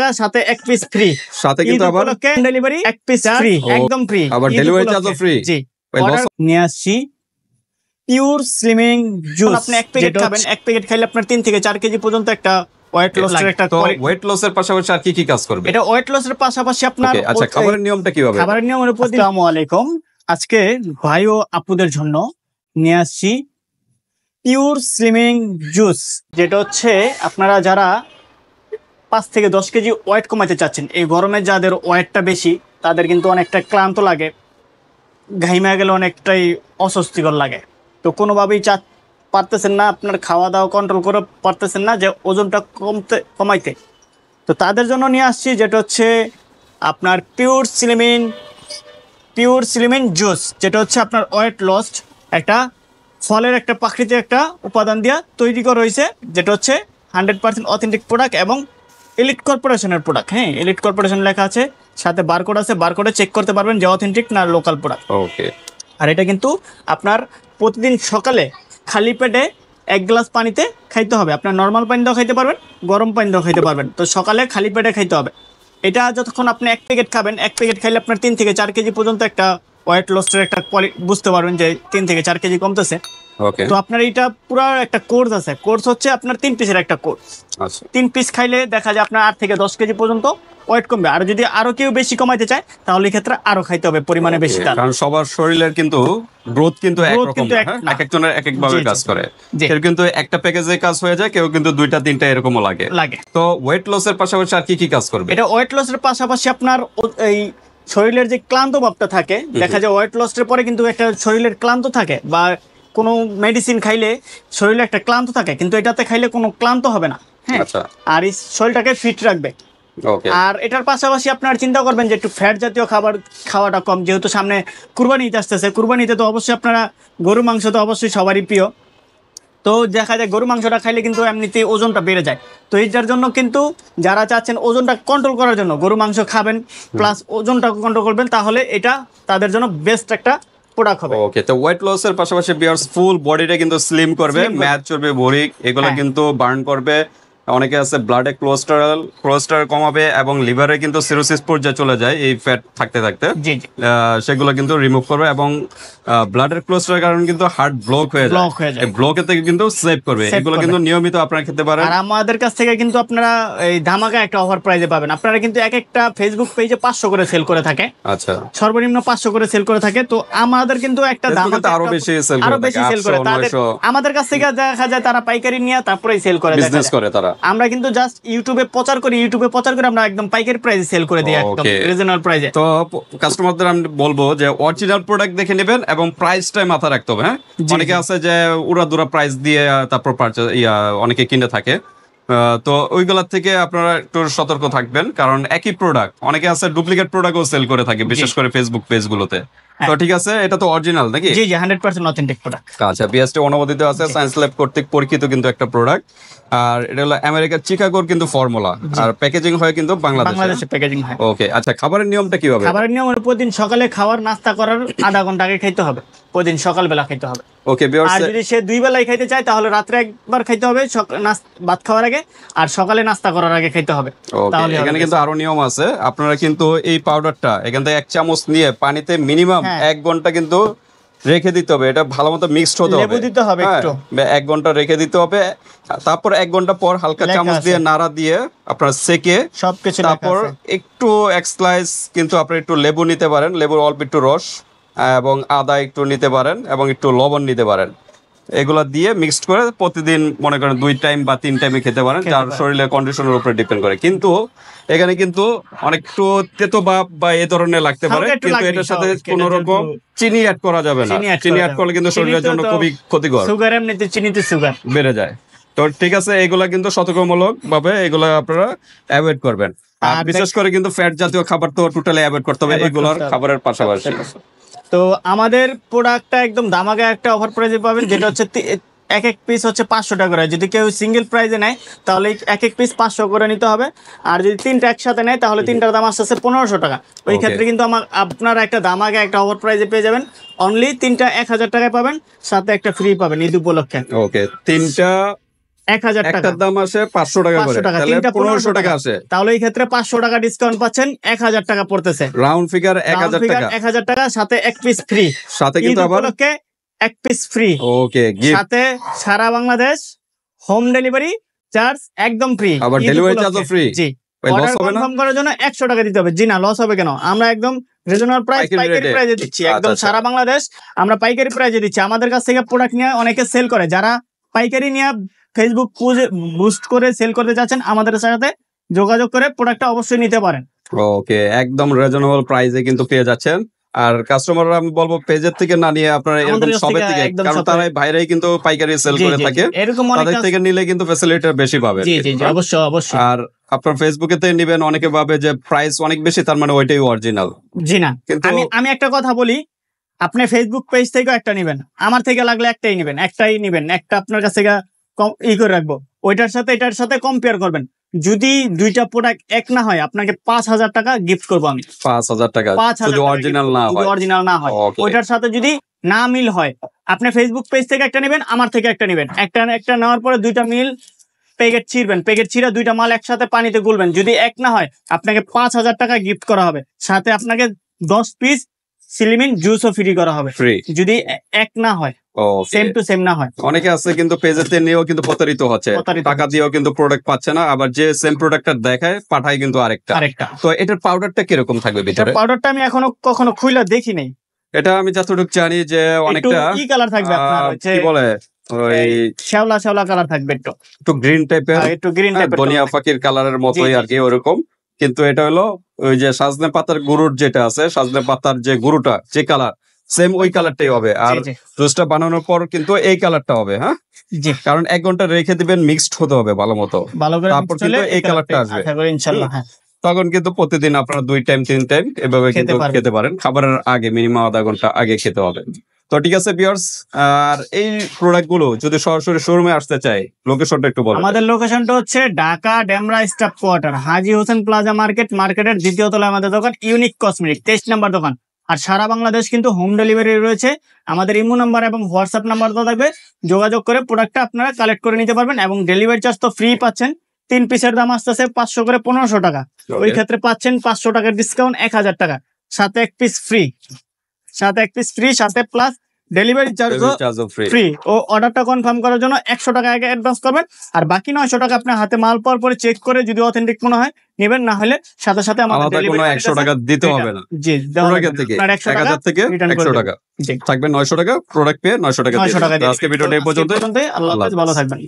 টাকা সাথে এক পিস ফ্রি, সাথে কিন্তু আবার ডেলিভারি এক পিস ফ্রি, একদম ফ্রি, আবার ডেলিভারি চার্জও ফ্রি। জি, নিয়ে আসছি পিওর স্লিমিং জুস। আপনি এক প্যাকেট খাবেন, এক প্যাকেট খাইলে আপনার 3 থেকে 4 কেজি পর্যন্ত একটা ওয়েট লসের একটা ওয়েট লসের পাশাপাশি আর কি কাজ করবে এটা? ওয়েট লসের পাশাপাশি আপনার আচ্ছা খাবারের নিয়মটা কিভাবে? খাবারের নিয়মের উপর আসসালামু আলাইকুম। আজকে ভাই ও আপুদের জন্য নিয়ে আসছি পিওর স্লিমিং জুস, যেটা হচ্ছে আপনারা যারা 5 থেকে 10 কেজি ওয়েট কমাতে চাচ্ছেন, এই গরমে যাদের ওয়েটটা বেশি তাদের কিন্তু অনেকটা ক্লান্ত লাগে, ঘাইমা গেলে অনেকটাই অস্বস্তিকর লাগে, তো কোনোভাবেই পারতেছেন না, আপনার খাওয়া দাওয়া কন্ট্রোল করে পারতেছেন না যে ওজনটা কমাইতে, তো তাদের জন্য নিয়ে আসছি যেটা হচ্ছে আপনার পিওর স্লিমিং জুস, যেটা হচ্ছে আপনার ওয়েট লস একটা ফলের একটা প্রাকৃতিক একটা উপাদান দিয়ে তৈরি করা হয়েছে, যেটা হচ্ছে 100% অথেন্টিক প্রোডাক্ট এবং এলিট কর্পোরেশনের প্রোডাক্ট। হ্যাঁ, এলিট কর্পোরেশন লেখা আছে, সাথে বারকোড আছে, বারকোডে চেক করতে পারবেন যে অথেন্টিক না লোকাল প্রোডাক্ট। ওকে। আর এটা কিন্তু আপনার প্রতিদিন সকালে খালি পেটে 1 গ্লাস পানিতে খাইতে হবে। আপনার নর্মাল পানি দিয়েও খাইতে পারবেন, গরম পানি দিয়েও খাইতে পারবেন, তো সকালে খালি পেটে খাইতে হবে। এটা যতক্ষণ আপনি 1 প্যাকেট খাবেন, 1 প্যাকেট খাইলে আপনার 3 থেকে 4 কেজি পর্যন্ত একটা ওয়েট লসের একটা বুঝতে পারবেন যে 3 থেকে 4 কেজি কমতেছে। ওকে। তো আপনার এটা পুরো একটা কোর্স আছে, কোর্স হচ্ছে আপনার 3 পিসের একটা কোর্স। আচ্ছা, 3 পিস খাইলে দেখা যায় আপনার 8 থেকে 10 কেজি পর্যন্ত ওয়েট কমবে। আর যদি আরো কেউ বেশি কমাইতে চায় তাহলে এই ক্ষেত্রে আরো খাইতে হবে পরিমাণে বেশি, কারণ সবার শরীরের কিন্তু গ্রোথ কিন্তু একরকম না, এক একজনের এক এক ভাবে কাজ করে। কেউ কিন্তু একটা প্যাকেজে কাজ হয়ে যায়, কেউ কিন্তু 2টা 3টা এরকমও লাগে। তো ওয়েট লসের পাশাপাশি আর কি কাজ করবে এটা? ওয়েট লসের পাশাপাশি আপনার এই শরীরের যে ক্লান্ত ভাবটা থাকে, দেখা যায় ওয়েট লসের পরে কিন্তু একটা শরীরের ক্লান্ত থাকে, বা কোনো মেডিসিন খাইলে শরীরে একটা ক্লান্ত থাকে, কিন্তু এটাতে খাইলে কোনো ক্লান্ত হবে না। হ্যাঁ, আর এই শরীরটাকে ফিট রাখবে। আর এটার পাশাপাশি আপনার চিন্তা করবেন যে একটু ফ্যাট জাতীয় খাবার খাওয়াটা কম, যেহেতু সামনে কুরবানি ঈদ আসতেছে, কুরবানিতে তো অবশ্যই আপনারা গরু মাংস তো অবশ্যই সবারই প্রিয়, তো দেখা যায় গরু মাংসটা খাইলে কিন্তু এমনিতেই ওজনটা বেড়ে যায়। তো এইটার জন্য কিন্তু যারা চাচ্ছেন ওজনটা কন্ট্রোল করার জন্য গরু মাংস খাবেন প্লাস ওজনটা কন্ট্রোল করবেন, তাহলে এটা তাদের জন্য বেস্ট একটা প্রোডাক্ট হবে। ওকে। তো ওয়েট লসের পাশাপাশি বিয়ার্স ফুল বডিটা কিন্তু স্লিম করবে, ম্যাচ চর্বি বড়ি এগুলো কিন্তু বার্ন করবে। অনেকে আছে ব্লাডে কোলেস্টেরল কমাবে এবং লিভারে কিন্তু সিরোসিস পর্যায়ে চলে যায় এই ফ্যাট থাকতে থাকতে, সেগুলো কিন্তু রিমুভ করবে এবং ব্লাডের কোলেস্টেরল কারণে কিন্তু হার্ট ব্লক হয়ে যায়, এই ব্লকের থেকে কিন্তু সেভ করবে। এগুলো কিন্তু নিয়মিত আপনারা খেতে পারেন। আর আমাদের কাছ থেকে কিন্তু আপনারা এই ধামাকা একটা অফার প্রাইজে পাবেন। আপনারা কিন্তু এক একটা ফেসবুক পেজে 500 করে সেল করে থাকে। আচ্ছা, সর্বনিম্ন 500 করে সেল করে থাকে। তো আমাদের কিন্তু একটা ধামাকা আরো বেশি সেল করে তাদের আমাদের কাছ থেকে দেখা যায় তারা পাইকারি নিয়ে তারপরেই সেল করে, বিজনেস করে তারা। আমরা কিন্তু জাস্ট ইউটিউবে প্রচার করি আমরা একদম পাইকারি প্রাইসে সেল করে দিই, একদম রিজনেবল প্রাইসে। তো কাস্টমারদের আমি বলবো যে অরিজিনাল প্রোডাক্ট দেখে নেবেন এবং প্রাইসটাই মাথা রাখতে হবে। হ্যাঁ, অনেকে আছে যে উড়াদুরা প্রাইস দিয়ে তারপর অনেকে কিনে থাকে, তো ওইগুলোর থেকে আপনারা একটু সতর্ক থাকবেন, কারণ একই প্রোডাক্ট অনেকে আছে ডুপ্লিকেট প্রোডাক্টও সেল করে থাকে, বিশেষ করে ফেসবুক পেজগুলোতে। তো ঠিক আছে, এটা তো অরিজিনাল নাকি? জি জি, 100% অথেন্টিক প্রোডাক্ট। আচ্ছা, বিএসটি অনুমোদিত আছে, সায়েন্স ল্যাব কর্তৃক পরীক্ষিত কিন্তু একটা প্রোডাক্ট। আর এটা হলো আমেরিকার চিকাগোর কিন্তু ফর্মুলা, আর প্যাকেজিং হয় কিন্তু বাংলাদেশে প্যাকেজিং হয়। ওকে। আচ্ছা, খাবারের নিয়মটা কিভাবে? খাবারের নিয়ম প্রতিদিন সকালে খাওয়ার নাস্তা করার আধা ঘন্টা আগে খাইতে হবে, প্রতিদিন সকালবেলা খাইতে হবে। ওকে। আর যদি সে 2 বেলায় খাইতে চায় তাহলে রাত্রে একবার খাইতে হবে, ভাত খাওয়ার আগে, আর সকালে নাস্তা করার আগে খাইতে হবে। তাহলে এখানে কিন্তু আরো নিয়ম আছে। আপনারা কিন্তু এই পাউডারটা এখান থেকে 1 চামচ নিয়ে পানিতে মিনিমাম 1 ঘন্টা কিন্তু রেখে দিতে হবে। এটা ভালো মতো মিক্সড হতে হবে, লেবু দিতে হবে একটু, 1 ঘন্টা রেখে দিতে হবে। তারপর 1 ঘন্টা পর হালকা চামচ দিয়ে নাড়া দিয়ে আপনারা সেকে সবকিছু, তারপর একটু এক স্লাইস কিন্তু আপনারা একটু লেবু নিতে পারেন, লেবুর অল্প একটু রস এবং আদা একটু নিতে পারেন এবং একটু লবণ নিতে পারেন। এগুলা দিয়ে মিক্সড করে প্রতিদিন মনে করেন 2 টাইম বা 3 টাইমে খেতে পারেন, যার শরীরের কন্ডিশনের উপরে ডিপেন্ড করে। কিন্তু এখানে কিন্তু অনেক একটু তেতো ভাব বা এই ধরনের লাগতে পারে, কিন্তু এটার সাথে কোনো রকম চিনি অ্যাড করা যাবে না। চিনি অ্যাড করলে কিন্তু শরীরের জন্য খুবই ক্ষতিকর, সুগার এমনিতে চিনিতে সুগার বেড়ে যায়। তো ঠিক আছে, এগুলা কিন্তু সতর্কমূলক ভাবে এগুলা আপনারা অ্যাভয়েড করবেন। আর বিশেষ করে কিন্তু ফ্যাট জাতীয় খাবার তো টোটালি অ্যাভয়েড করতে হবে এগুলোর খাবারের পাশাপাশি। তো আমাদের প্রোডাক্টটা একদম ধামাকা একটা অফার প্রাইসে পাবেন, যেটা হচ্ছে এক পিস হচ্ছে 500 টাকা করে। যদি কেউ সিঙ্গেল প্রাইসে নেয় তাহলে এক পিস 500 করে নিতে হবে, আর যদি 3টা একসাথে নেয় তাহলে 3টার দাম আসছে 1500 টাকা। ওই ক্ষেত্রে কিন্তু আপনারা একটা ধামাকা একটা অফার প্রাইসে পেয়ে যাবেন। অনলি 3টা 1000 টাকায় পাবেন, সাথে একটা ফ্রি পাবেন ঈদ উপলক্ষে। ওকে, 3টা 1000 টাকা। একটার দাম আসে 500 টাকা করে, 500 টাকা, তাহলে তিনটা 1500 টাকা আসে। তাহলে এই ক্ষেত্রে 500 টাকা ডিসকাউন্ট পাচ্ছেন, 1000 টাকা পড়তেছে। রাউন্ড ফিগার 1000 টাকা, 1000 টাকা, সাথে এক পিস ফ্রি। সাথে কিন্তু আবার এক পিস ফ্রি, ওকে গিফট, সাথে সারা বাংলাদেশ হোম ডেলিভারি চার্জ একদম ফ্রি। আবার ডেলিভারি চার্জও ফ্রি। জি, ভাই লস অর্ডার হবে না? কনফার্ম করার জন্য 100 টাকা দিতে হবে। জি না, লস হবে কেন? আমরা একদম রিজনাল প্রাইস, পাইকারি পাইকারি রেটে। প্রাইসে দিচ্ছি, একদম আচ্ছা, সারা বাংলাদেশ আমরা পাইকারি প্রাইসে দিচ্ছি। আমাদের কাছ থেকে প্রোডাক্ট নিয়ে অনেকে সেল করে, যারা পাইকারি নিয়ে ফেসবুক বুস্ট করে সেল করতে যাচ্ছেন, আমাদের সাথে যোগাযোগ করে প্রোডাক্টটা অবশ্যই নিতে পারেন। ওকে, একদম রিজনেবল প্রাইসে কিন্তু পেয়ে যাচ্ছেন। আর কাস্টমাররা আমি বলবো পেজের থেকে না নিয়ে আপনারা আমাদের এরকম কাছ সবের থেকে থেকে, একদম কারণ শপে। তারাই ভাইরাই কিন্তু পাইকারি সেল জি, করে জি, জি, থাকে, এরকম অনেক তাদের থেকে নিলে কিন্তু ফ্যাসিলিটি বেশি পাবে। জি জি জি, অবশ্যই অবশ্যই। আর আপনার ফেসবুকে থেকে নিবেন, অনেকে ভাবে যে প্রাইস অনেক বেশি, তার মানে ওইটাই অরিজিনাল। জি না, কিন্তু আমি একটা কথা বলি, আপনি ফেসবুক পেজ থেকেও একটা নেবেন, আমার থেকে লাগলে একটাই নেবেন, একটা আপনার কাছ থেকে করে রাখবো, ওইটার সাথে এটার সাথে কম্পেয়ার করবেন। যদি দুইটা প্রোডাক্ট এক না হয়, আপনাকে 5000 টাকা গিফট করবো আমি। 5000 টাকা 5000 যদি অরিজিনাল না হয়, অরিজিনাল না হয়, Okay. ওইটার সাথে যদি না মিল হয়, আপনি ফেসবুক পেজ থেকে একটা নেবেন, আমার থেকে একটা নেবেন, একটা নেওয়ার পরে দুইটা মিল প্যাকেট ছিঁড়বেন, প্যাকেট ছিঁড়ে দুইটা মাল একসাথে পানিতে গুলবেন, যদি এক না হয় আপনাকে 5000 টাকা গিফট করা হবে, সাথে আপনাকে 10 পিস সিলিমিন জুসও ফ্রি করা হবে, ফ্রি। যদি এক না হয়, সেম টু সেম না হয়। অনেকে আছে কিন্তু পেজেতে নিয়েও কিন্তু প্রতারিত হচ্ছে, প্রতারিত টাকা দিয়েও কিন্তু প্রোডাক্ট পাচ্ছে না, আবার যে সেম প্রোডাক্টটা দেখায় পাঠায় কিন্তু আরেকটা। তো এটার পাউডারটা কিরকম থাকবে ভিতরে? পাউডারটা আমি এখনো কখনো খুলে দেখি নাই। এটা আমি যতটুকু জানি যে অনেকটা ই কালার থাকবে আপনার, হচ্ছে কি বলে ওই শ্যাওলা শ্যাওলা কালার থাকবে, একটু গ্রিন টাইপের, একটু গ্রিন টাইপের, ধনিয়া পাখির কালারের মতোই জি, আর কি ওরকম। কিন্তু এটা হলো ওই যে সাজনে পাতার গুরুর যেটা আছে, সাজনে পাতার যে গুরুটা যে কালার, সেম ওই কালারটাই হবে। আর জি, জুসটা বানানোর পর কিন্তু এই কালারটা হবে। হ্যাঁ, জি, কারণ 1 ঘন্টা রেখে দিবেন, মিক্সড হতে হবে ভালো মতো, ভালো করে তারপর কিন্তু এই কালারটা আসবে। আশা করি ইনশাআল্লাহ। হ্যাঁ, তখন কিন্তু প্রতিদিন আপনারা 2 টাইম 3 টাইম এভাবে খেতে কিন্তু পারবেন। খেতে পারেন। খাবারের আগে মিনিমাম আধা ঘন্টা আগে খেতে হবে। তো ঠিক আছে ভিউয়ার্স, আর এই প্রোডাক্ট গুলো যদি সরাসরি শোরুমে আসতে চাই, লোকেশনটা একটু বলুন। আমাদের লোকেশনটা হচ্ছে ঢাকা ডেমরা স্টাফ কোয়ার্টার, হাজী হোসেন প্লাজা মার্কেটের দ্বিতীয় তলায় আমাদের দোকান, ইউনিক কসমেটিক 23 নম্বর দোকান। আর সারা বাংলাদেশ কিন্তু হোম ডেলিভারি রয়েছে। আমাদের ইমো নাম্বার এবং হোয়াটসঅ্যাপ নাম্বার তো থাকবে, যোগাযোগ করে প্রোডাক্টটা আপনারা কালেক্ট করে নিতে পারবেন, এবং ডেলিভারি চার্জ তো ফ্রি পাচ্ছেন। 3 পিসের দাম আসতেছে 500 করে 1500 টাকা, ওই ক্ষেত্রে পাচ্ছেন 500 টাকার ডিসকাউন্ট, 1000 টাকা, সাথে এক পিস ফ্রি, সাথে প্লাস ডেলিভারি চার্জও ফ্রি। ও অর্ডারটা কনফার্ম করার জন্য 100 টাকা আগে অ্যাডভান্স করবেন, আর বাকি 900 টাকা আপনার হাতে মাল পাওয়ার পরে চেক করে যদি অথেন্টিক মনে হয় নেবেন, না হলে সাথে সাথে আমাদের আলাদা কোনো ডেলিভারি 100 টাকা দিতে হবে না। জি, প্রোডাক্ট থেকে 1000 থেকে 100 টাকা জি, থাকবে, 900 টাকা প্রোডাক্ট পেয়ে 900 টাকা 900 টাকা দিয়ে আজকে ভিডিওটা এই পর্যন্ত। আল্লাহ হাফেজ, ভালো থাকবেন।